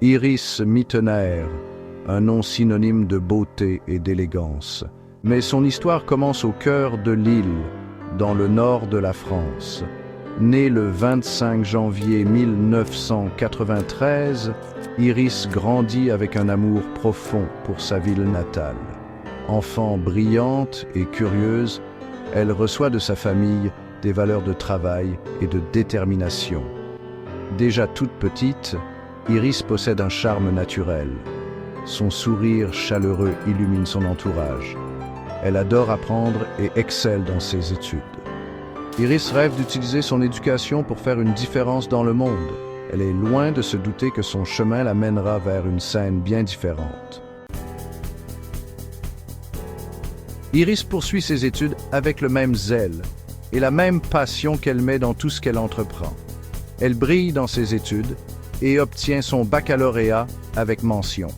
Iris Mittenaer, un nom synonyme de beauté et d'élégance. Mais son histoire commence au cœur de Lille, dans le nord de la France. Née le 25 janvier 1993, Iris grandit avec un amour profond pour sa ville natale. Enfant brillante et curieuse, elle reçoit de sa famille des valeurs de travail et de détermination. Déjà toute petite, Iris possède un charme naturel. Son sourire chaleureux illumine son entourage. Elle adore apprendre et excelle dans ses études. Iris rêve d'utiliser son éducation pour faire une différence dans le monde. Elle est loin de se douter que son chemin la mènera vers une scène bien différente. Iris poursuit ses études avec le même zèle et la même passion qu'elle met dans tout ce qu'elle entreprend. Elle brille dans ses études et obtient son baccalauréat avec mention.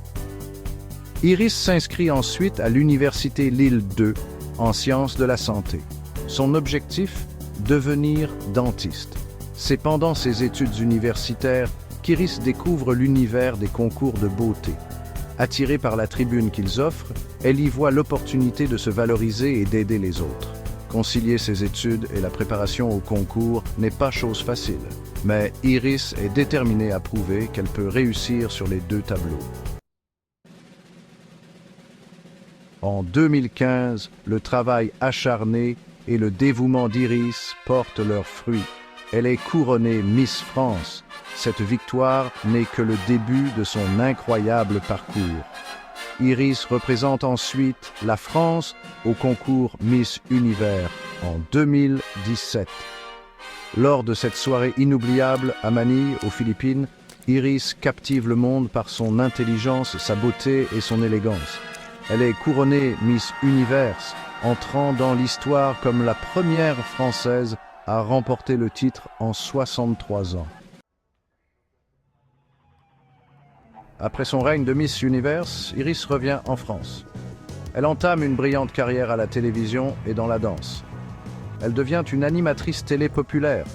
Iris s'inscrit ensuite à l'Université Lille 2 en sciences de la santé. Son objectif, devenir dentiste. C'est pendant ses études universitaires qu'Iris découvre l'univers des concours de beauté. Attirée par la tribune qu'ils offrent, elle y voit l'opportunité de se valoriser et d'aider les autres. Concilier ses études et la préparation au concours n'est pas chose facile, mais Iris est déterminée à prouver qu'elle peut réussir sur les deux tableaux. En 2015, le travail acharné et le dévouement d'Iris portent leurs fruits. Elle est couronnée Miss France. Cette victoire n'est que le début de son incroyable parcours. Iris représente ensuite la France au concours Miss Univers en 2017. Lors de cette soirée inoubliable à Manille, aux Philippines, Iris captive le monde par son intelligence, sa beauté et son élégance. Elle est couronnée Miss Univers, entrant dans l'histoire comme la première Française à remporter le titre en 63 ans. Après son règne de Miss Univers, Iris revient en France. Elle entame une brillante carrière à la télévision et dans la danse. Elle devient une animatrice télé populaire.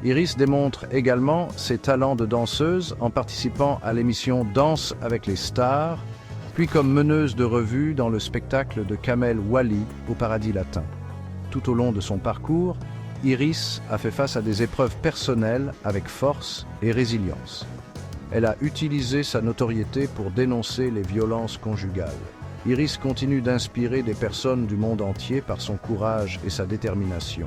Iris démontre également ses talents de danseuse en participant à l'émission Danse avec les stars, puis comme meneuse de revue dans le spectacle de Kamel Wally au Paradis Latin. Tout au long de son parcours, Iris a fait face à des épreuves personnelles avec force et résilience. Elle a utilisé sa notoriété pour dénoncer les violences conjugales. Iris continue d'inspirer des personnes du monde entier par son courage et sa détermination.